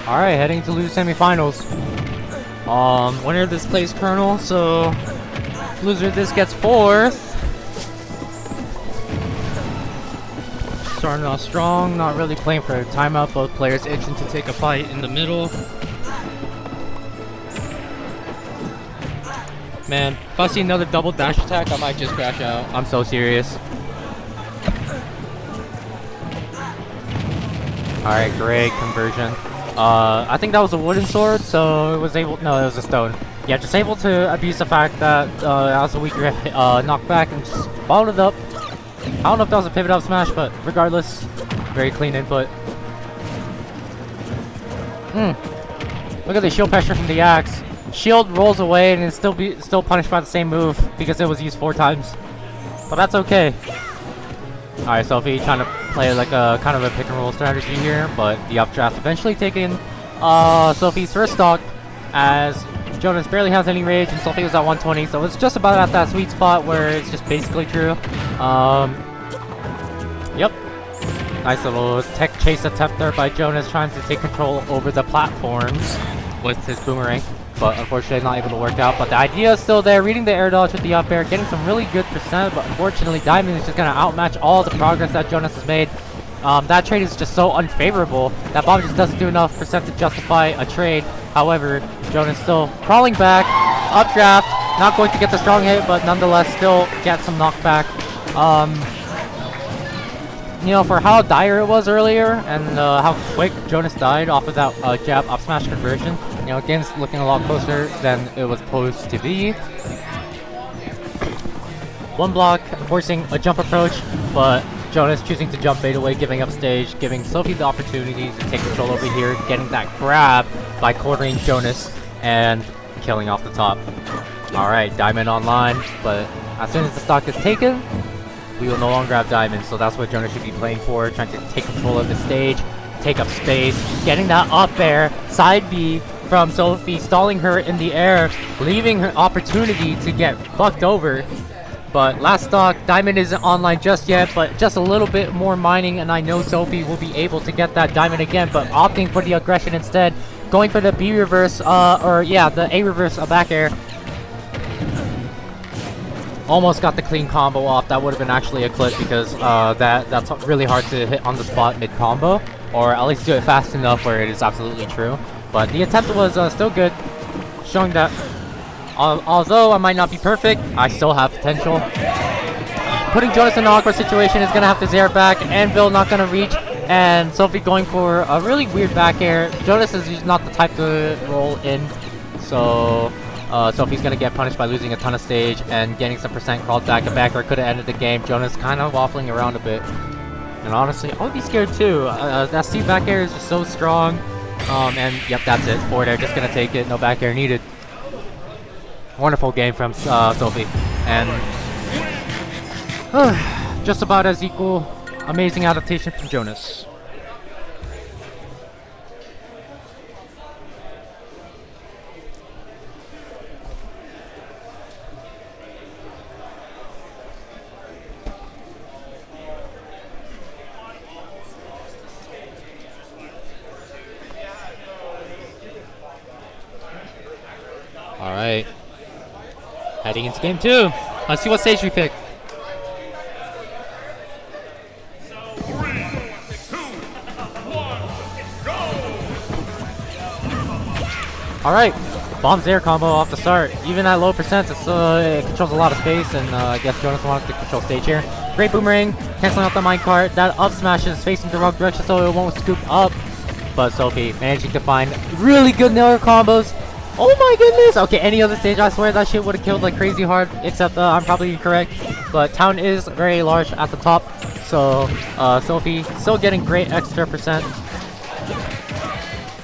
Alright, heading to lose semifinals. Winner of this plays Colonel, so loser of this gets 4th. Starting off strong, not really playing for a timeout, both players itching to take a fight in the middle. Man, if I see another double dash attack, I might just crash out. I'm so serious. Alright, great conversion. I think that was a wooden sword, so it was able— no, it was a stone. Yeah, just able to abuse the fact that that was a weaker knockback and just followed it up. I don't know if that was a pivot up smash, but regardless, very clean input. Look at the shield pressure from the axe. Shield rolls away and is still punished by the same move because it was used 4 times. But that's okay. Alright, Sophie trying to play like a kind of a pick and roll strategy here, but the updraft eventually taking Sophie's first stock as Jonas barely has any rage and Sophie was at 120, so it's just about at that sweet spot where it's just basically true. Yep. Nice little tech chase attempt there by Jonas trying to take control over the platforms with his boomerang. But unfortunately not able to work out. But the idea is still there, reading the air dodge with the up air, getting some really good percent, but unfortunately Diamond is just going to outmatch all the progress that Jonas has made. That trade is just so unfavorable that Bob just doesn't do enough percent to justify a trade. However, Jonas still crawling back, updraft, not going to get the strong hit, but nonetheless still get some knockback. You know, for how dire it was earlier and how quick Jonas died off of that jab up smash conversion, you know, game's looking a lot closer than it was supposed to be. One block, forcing a jump approach, but Jonas choosing to jump bait away, giving up stage, giving Sophie the opportunity to take control over here, getting that grab by quartering Jonas and killing off the top. Alright, Diamond online, but as soon as the stock is taken, we will no longer have Diamond, so that's what Jonas should be playing for, trying to take control of the stage, take up space, getting that up air, side B from Sophie, stalling her in the air, leaving her opportunity to get fucked over. But last stock, Diamond isn't online just yet, but just a little bit more mining, and I know Sophie will be able to get that Diamond again, but opting for the aggression instead, going for the B reverse, the A reverse, a back air. Almost got the clean combo off. That would have been actually a clip because that's really hard to hit on the spot mid combo, or at least do it fast enough where it is absolutely true. But the attempt was still good, showing that although I might not be perfect, I still have potential. Putting Jonas in an awkward situation is gonna have to zare back. Anvil not gonna reach, and Sophie going for a really weird back air. Jonas is not the type to roll in, so Sophie's gonna get punished by losing a ton of stage and getting some percent crawled back. A back air could have ended the game. Jonas kind of waffling around a bit, and honestly, I would be scared too. That C back air is just so strong. And yep, that's it. Forward air just gonna take it. No back air needed. Wonderful game from Sophie, and just about as equal. Amazing adaptation from Jonas. Alright. Heading into game 2. Let's see what stage we pick. Alright. Bomb's air combo off the start. Even at low percent, it controls a lot of space, and I guess Jonas wanted to control stage here. Great boomerang, canceling out the minecart. That up smash is facing the wrong direction, so it won't scoop up. But Sophie managing to find really good nair combos. Oh my goodness! Okay, any other stage, I swear that shit would have killed like crazy hard, except I'm probably incorrect. But town is very large at the top, so Sophie still getting great extra percent.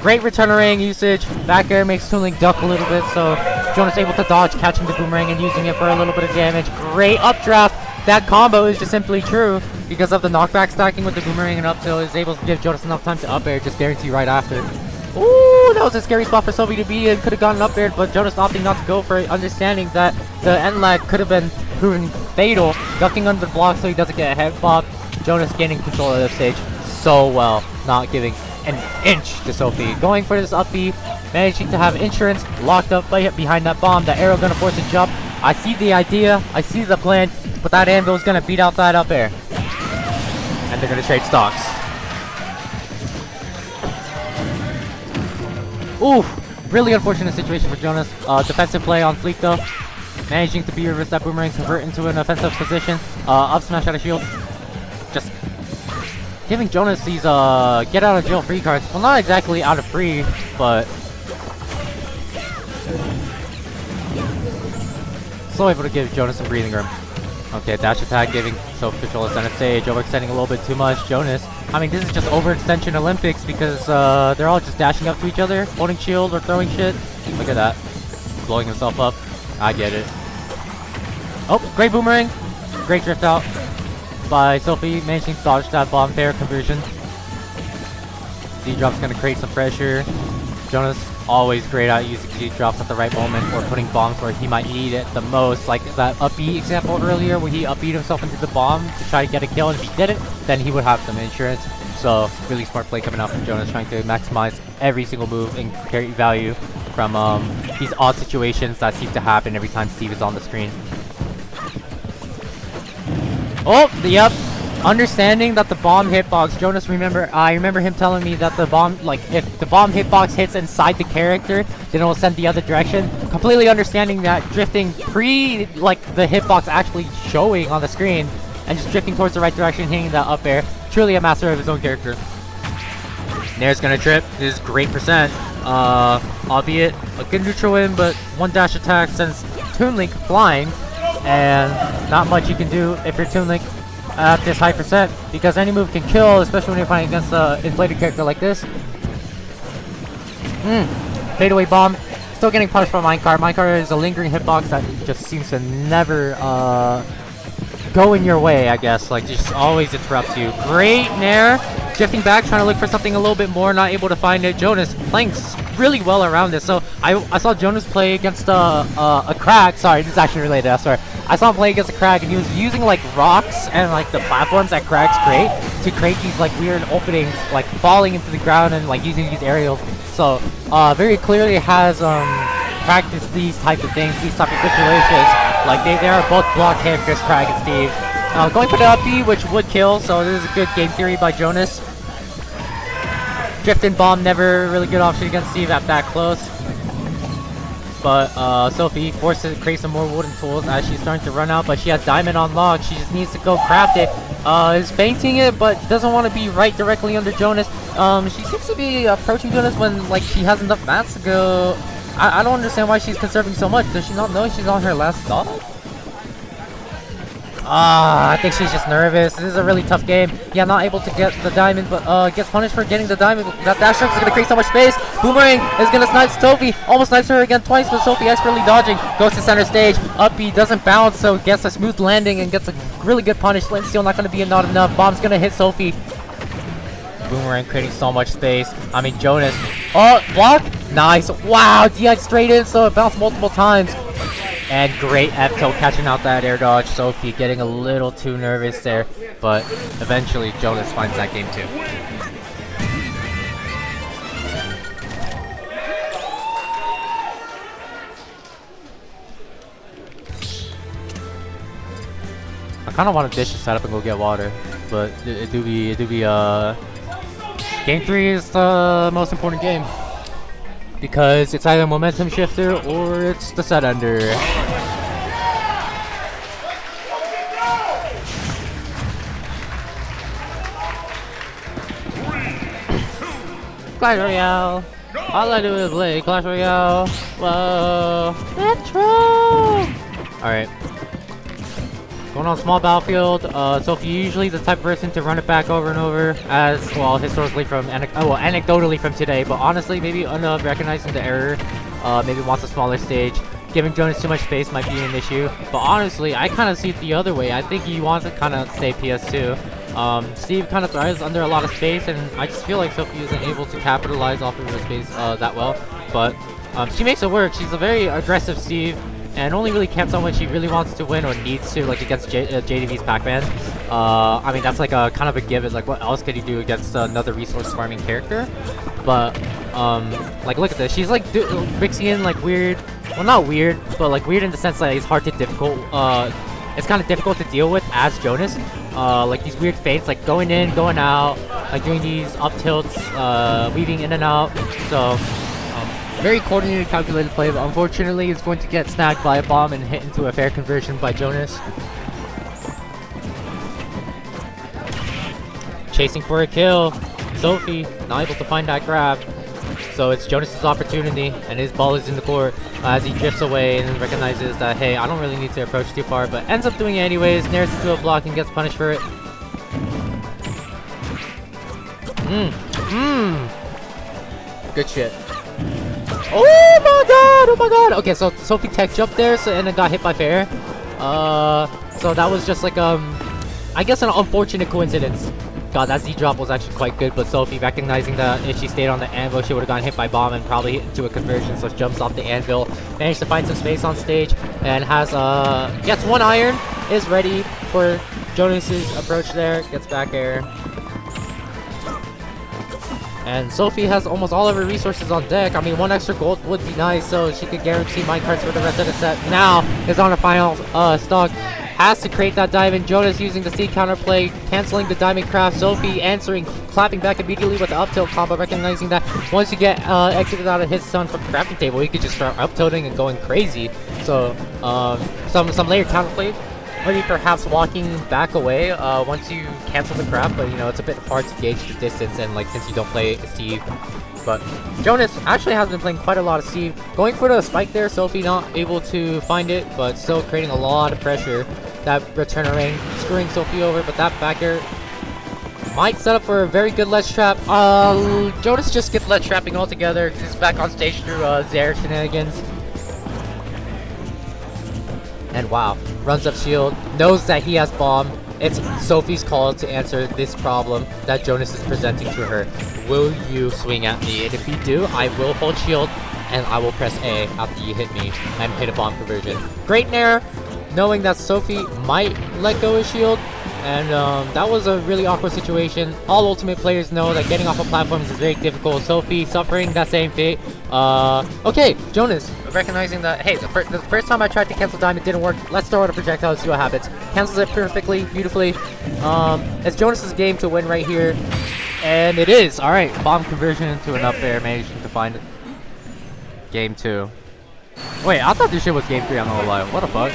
Great returnerang usage. Back air makes Toon duck a little bit, so Jonas able to dodge, catching the boomerang and using it for a little bit of damage. Great updraft. That combo is just simply true because of the knockback stacking with the boomerang and up tilt is able to give Jonas enough time to up air, just guarantee right after. Ooh, that was a scary spot for Sophie to be in. Could have gotten up there, but Jonas opting not to go for it, understanding that the end lag could have been proven fatal. Ducking under the block so he doesn't get a head bob. Jonas gaining control of the stage so well, not giving an inch to Sophie. Going for this up B, managing to have insurance locked up behind that bomb. The arrow gonna force a jump. I see the idea, I see the plan, but that anvil's gonna beat out that up air. And they're gonna trade stocks. Ooh, really unfortunate situation for Jonas. Defensive play on fleek though. Managing to reverse that boomerang, convert into an offensive position. Up smash out of shield. Just giving Jonas these get out of jail free cards. Well, not exactly out of free, but still able to give Jonas some breathing room. Okay, dash attack giving Sophie control of center stage, overextending a little bit too much. Jonas, I mean, this is just overextension Olympics because they're all just dashing up to each other, holding shield or throwing shit. Look at that. Blowing himself up. I get it. Oh, great boomerang. Great drift out by Sophie, managing to dodge that bomb fair conversion. Z-drop's gonna create some pressure. Jonas, always great at using Z-drops at the right moment or putting bombs where he might need it the most. Like that up B example earlier where he up B'd himself into the bomb to try to get a kill, and if he didn't, then he would have some insurance. So, really smart play coming out from Jonas, trying to maximize every single move and carry value from these odd situations that seem to happen every time Steve is on the screen. Oh, yep. Understanding that the bomb hitbox, Jonas, I remember him telling me that the bomb, like, if the bomb hitbox hits inside the character, then it will send the other direction. Completely understanding that, drifting like, the hitbox actually showing on the screen, and just drifting towards the right direction, hitting that up air. Truly a master of his own character. Nair's gonna trip. This is great percent. Albeit a good neutral win, but one dash attack sends Toon Link flying, and not much you can do if you're Toon Link at this high percent, because any move can kill, especially when you're fighting against an inflated character like this. Fadeaway bomb. Still getting punished by Minecart. Minecart is a lingering hitbox that just seems to never go in your way, I guess. Like, just always interrupts you. Great Nair. Drifting back, trying to look for something a little bit more, not able to find it. Jonas playing really well around this. So I saw Jonas play against a Crag. Sorry, this is actually related, I swear. I saw him play against a Crag, and he was using like rocks and like the platforms that Crags create to create these like weird openings, like falling into the ground and like using these aerials. So very clearly has practiced these type of things, these type of situations. Like they are both block characters, Crag and Steve. Going for the up B, which would kill, so this is a good game theory by Jonas. Drift and bomb, never really good option against Steve at that close. But Sophie forced to create some more wooden tools as she's starting to run out, but she has diamond on lock. She just needs to go craft it. Is feinting it, but doesn't want to be right directly under Jonas. She seems to be approaching Jonas when like she has enough mats to go. I don't understand why she's conserving so much. Does she not know she's on her last stock? I think she's just nervous. This is a really tough game. Yeah, not able to get the diamond, but gets punished for getting the diamond. That dash strike is going to create so much space. Boomerang is going to snipe Sophie. Almost snipes her again twice, but Sophie expertly dodging. Goes to center stage. Up B doesn't bounce, so gets a smooth landing and gets a really good punish. Flint Steel not going to be not enough. Bomb's going to hit Sophie. Boomerang creating so much space. I mean, Jonas. Oh, block. Nice. Wow, DX straight in, so it bounced multiple times. And great F-tilt catching out that air dodge. Sophie getting a little too nervous there, but eventually Jonas finds that game too. I kind of want to dish the setup and go get water, but it do be game 3 is the most important game. Because it's either momentum shifter or it's the set ender. Clash Royale. All I do is play Clash Royale. Whoa. Metro! Alright. Going on small battlefield. Sophie usually the type of person to run it back over and over, as well historically from anecdotally from today, but honestly maybe recognizing the error, maybe wants a smaller stage. Giving Jonas too much space might be an issue, but honestly I kind of see it the other way. I think he wants to kind of stay PS2. Steve kind of thrives under a lot of space, and I just feel like Sophie isn't able to capitalize off of her space that well, but she makes it work. She's a very aggressive Steve. and only really camps on when she really wants to win or needs to, like against JDV's Pac-Man. I mean, that's like a kind of a given. Like, what else could you do against another resource farming character? But like, look at this. She's like mixing in like weird, well, not weird, but like weird in the sense that it's hard to difficult. It's kind of difficult to deal with as Jonas. Like these weird feints, like going in, going out, like doing these up tilts, weaving in and out. So very coordinated, calculated play, but unfortunately it's going to get snagged by a bomb and hit into a fair conversion by Jonas. Chasing for a kill. Sophie not able to find that grab. So it's Jonas' opportunity, and his ball is in the court as he drifts away and recognizes that, hey, I don't really need to approach too far, but ends up doing it anyways, nares into a block and gets punished for it. Good shit. Oh my god, oh my god! Okay, so Sophie tech jumped there, and then got hit by fair. So that was just like, I guess an unfortunate coincidence. God, that Z drop was actually quite good, but Sophie, recognizing that if she stayed on the anvil, she would have gotten hit by bomb and probably hit into a conversion, so she jumps off the anvil, managed to find some space on stage, and has, gets one iron, is ready for Jonas's approach there, gets back air. And Sophie has almost all of her resources on deck. I mean, one extra gold would be nice, so she could guarantee minecarts for the rest of the set. Now is on the final stock. Has to create that diamond. Jonas using the C counterplay, canceling the diamond craft. Sophie answering, clapping back immediately with the up tilt combo, recognizing that once you get exited out of his son from the crafting table, you could just start up tilting and going crazy. So some layered counterplay. Maybe perhaps walking back away once you cancel the craft, but you know, it's a bit hard to gauge the distance, and like since you don't play Steve. But Jonas actually has been playing quite a lot of Steve. Going for the spike there, Sophie not able to find it, but still creating a lot of pressure. That return ring, screwing Sophie over, but that back air might set up for a very good ledge trap. Jonas just skipped ledge trapping altogether. He's back on stage through Zaire shenanigans. And wow, runs up shield, knows that he has bomb. It's Sophie's call to answer this problem that Jonas is presenting to her. Will you swing at me? And if you do, I will hold shield and I will press A after you hit me and hit a bomb conversion. Great nair, knowing that Sophie might let go of shield. And that was a really awkward situation. All Ultimate players know that getting off of platforms is very difficult. Sophie suffering that same fate. Okay, Jonas recognizing that, hey, the first time I tried to cancel diamond didn't work. Let's throw out a projectile and see what happens. Cancels it perfectly, beautifully. It's Jonas's game to win right here. And it is. Alright, bomb conversion into an up air, managing to find it. Game 2. Wait, I thought this shit was game 3, I'm not gonna lie. What the fuck?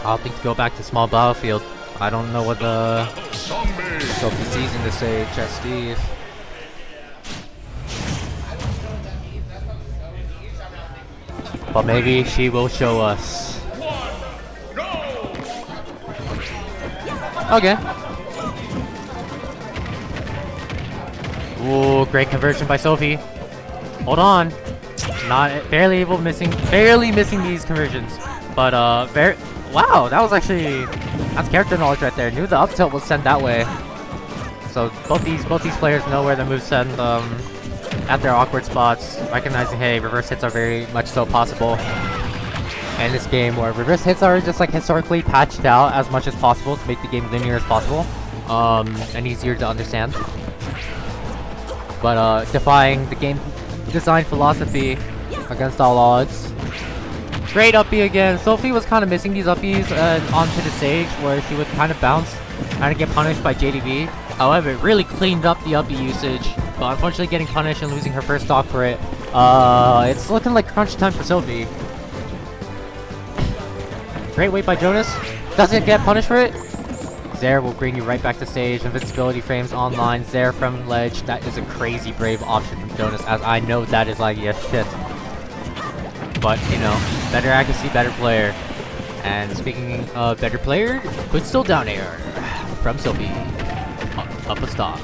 I'll think to go back to small battlefield. I don't know what the Sophie sees in this stage as Steve. But maybe she will show us. Okay. Ooh, great conversion by Sophie. Hold on. Barely missing these conversions. But wow, that was actually, that's character knowledge right there. Knew the up tilt was sent that way. So both these players know where the moves send at their awkward spots, recognizing, hey, reverse hits are very much so possible in this game, where reverse hits are just like historically patched out as much as possible to make the game linear as possible and easier to understand. But defying the game design philosophy against all odds. Great uppie again. Sophie was kind of missing these uppies onto the stage where she would kind of bounce, trying to get punished by JDV. However, it really cleaned up the uppie usage, but unfortunately getting punished and losing her first stock for it. It's looking like crunch time for Sophie. Great wait by Jonas. Doesn't get punished for it. Zaire will bring you right back to stage. Invincibility frames online. Zaire from ledge. That is a crazy brave option from Jonas, as I know that is like, yes, shit. But, you know, better accuracy, better player. And speaking of better player, but still down air from Sophie. Up a stock.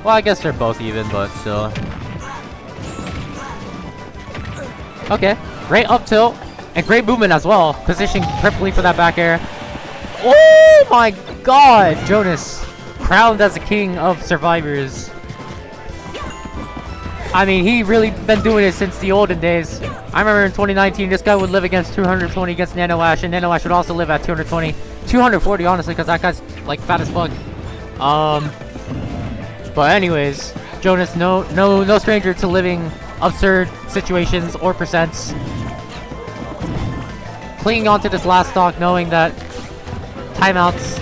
Well, I guess they're both even, but still. Okay, great up tilt. And great movement as well. Positioning perfectly for that back air. Oh my god! Jonas, crowned as the king of survivors. I mean, he really been doing it since the olden days. I remember in 2019, this guy would live against 220 against Nano Ash, and Nano Ash would also live at 220. 240, honestly, because that guy's, like, fat as fuck. But anyways, Jonas, no stranger to living absurd situations or percents. Clinging on to this last stock, knowing that timeouts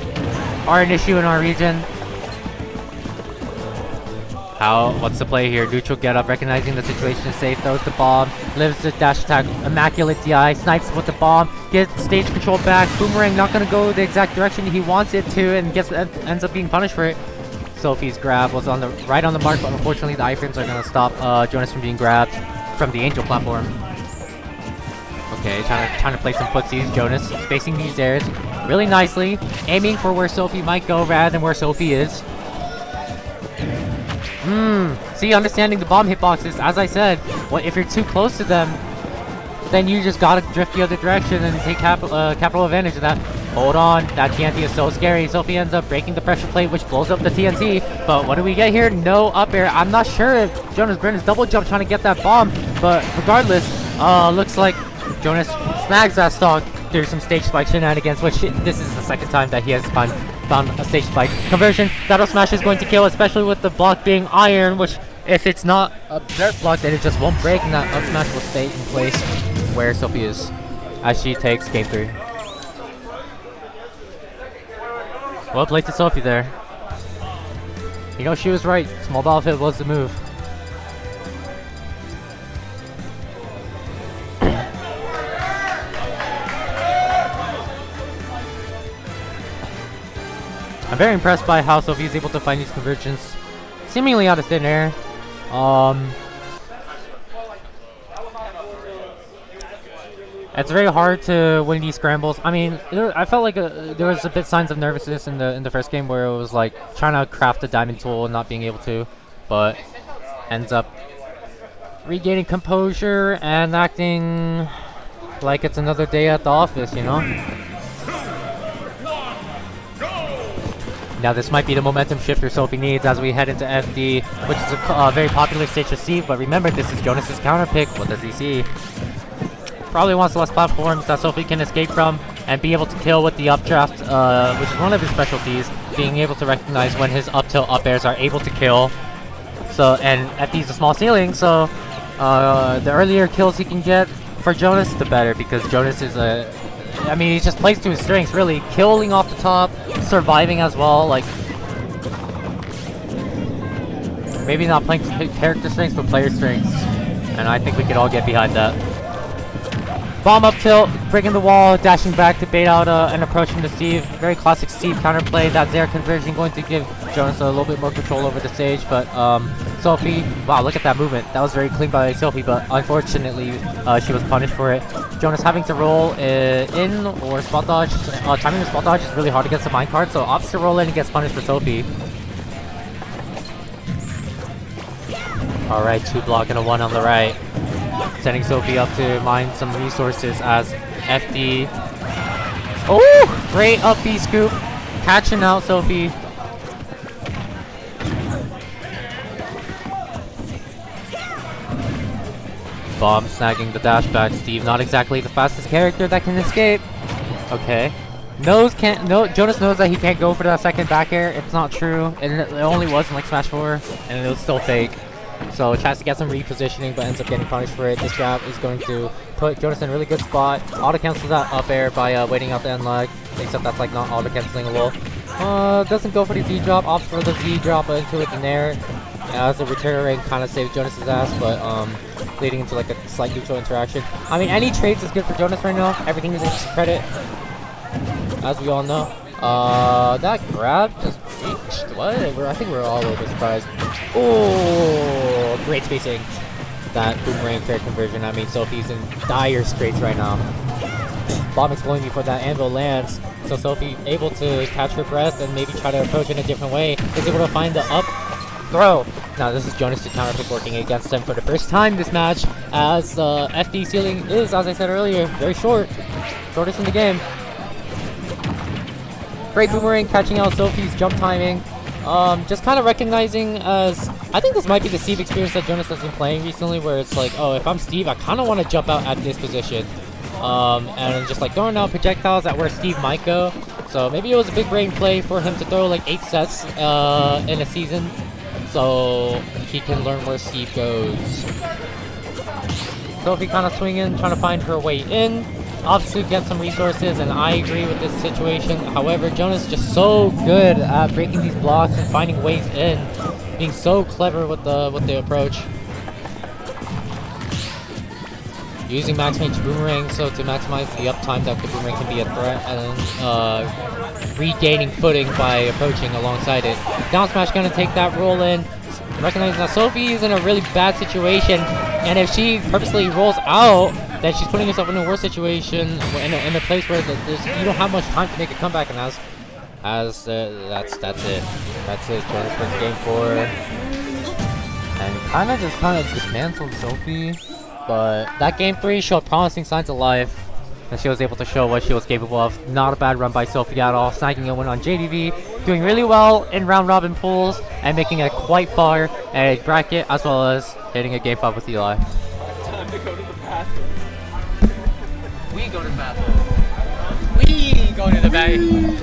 are an issue in our region. What's the play here? Neutral get up, recognizing the situation is safe, throws the bomb, lives the dash attack, immaculate DI, snipes with the bomb, gets stage control back. Boomerang not gonna go the exact direction he wants it to, and ends up being punished for it. Sophie's grab was right on the mark, but unfortunately the iframes are gonna stop Jonas from being grabbed from the Angel platform. Okay, trying to play some footsies. Jonas spacing these airs really nicely, aiming for where Sophie might go rather than where Sophie is. See, understanding the bomb hitboxes, as I said, if you're too close to them, then you just gotta drift the other direction and take capital advantage of that. Hold on, that TNT is so scary. Sophie ends up breaking the pressure plate, which blows up the TNT. But what do we get here? No up air. I'm not sure if Jonas Brennan's double jump trying to get that bomb, but regardless, looks like Jonas snags that stock through some stage spike shenanigans, which this is the second time that he has found a stage spike conversion. That'll smash is going to kill, especially with the block being iron, which if it's not a dirt block, then it just won't break, and that up smash will stay in place where Sophie is as she takes game 3. Well played to Sophie there. You know, she was right. Small ball fit was the move. I'm very impressed by how Sophie is able to find these conversions seemingly out of thin air. It's very hard to win these scrambles. I mean, I felt like there was a bit signs of nervousness in the first game where it was like trying to craft a diamond tool and not being able to, but ends up regaining composure and acting like it's another day at the office, you know? Now this might be the momentum shifter Sophie needs as we head into FD, which is a very popular stage to see, but remember, this is Jonas's counter pick. What does he see? Probably wants less platforms that Sophie can escape from and be able to kill with the updraft, which is one of his specialties, being able to recognize when his up tilt up airs are able to kill. So, and FD is a small ceiling, so the earlier kills he can get for Jonas, the better, because Jonas is I mean, he just plays to his strengths, really. Killing off the top, surviving as well, like... Maybe not playing to character strengths, but player strengths. And I think we could all get behind that. Bomb up tilt, breaking the wall, dashing back to bait out an approach from the Steve. Very classic Steve counterplay. That Zaire conversion going to give Jonas a little bit more control over the stage, but Sophie, wow, look at that movement. That was very clean by Sophie, but unfortunately she was punished for it. Jonas having to roll in or spot dodge. Timing the spot dodge is really hard against the minecart, so opts to roll in and gets punished for Sophie. Alright, 2 block and a 1 on the right. Sending Sophie up to mine some resources as FD. Oh! Great up B scoop. Catching out Sophie. Bomb snagging the dash back. Steve not exactly the fastest character that can escape. Okay. Jonas knows that he can't go for that second back air. It's not true. And it only was in like Smash 4. And it was still fake. So tries to get some repositioning, but ends up getting punished for it. This grab is going to put Jonas in a really good spot. Auto cancels that up air by waiting out the end lag, except that's like not auto canceling a little. Doesn't go for the Z drop, opts for the Z drop into it in air. As the return rate kind of saves Jonas's ass, but leading into like a slight neutral interaction. I mean, any trades is good for Jonas right now. Everything is in his credit, as we all know. That grab just reached. What? I think we're all a little bit surprised. Oh, great spacing. That boomerang fair conversion. I mean, Sophie's in dire straits right now. Bomb exploding before that anvil lands. So Sophie able to catch her breath and maybe try to approach in a different way. Is able to find the up throw. Now this is Jonas to counterpick working against him for the first time this match, as FD ceiling is, as I said earlier, very short. Shortest in the game. Great boomerang catching out Sophie's jump timing. Just kind of recognizing as I think this might be the Steve experience that Jonas has been playing recently, where it's like, oh, if I'm Steve, I kind of want to jump out at this position, and just like throwing out projectiles at where Steve might go. So maybe it was a big brain play for him to throw like 8 sets in a season, so he can learn where Steve goes. Sophie kind of swinging, trying to find her way in. Obviously get some resources, and I agree with this situation. However, Jonas is just so good at breaking these blocks and finding ways in, being so clever with the approach. Using max range boomerang so to maximize the uptime that the boomerang can be a threat, and regaining footing by approaching alongside it. Down smash gonna take that roll in. Recognizing that Sophie is in a really bad situation, and if she purposely rolls out, then she's putting herself in a worse situation, in a place where you don't have much time to make a comeback, and that's it. That's it. Jonas wins game 4, and kind of dismantled Sophie. But that game 3 showed promising signs of life, and she was able to show what she was capable of. Not a bad run by Sophie at all, snagging a win on JDV, doing really well in round robin pools, and making it quite far at a bracket, as well as hitting a game 5 with Eli. Time to go to the bathroom. We go to the bathroom. We go to the bathroom.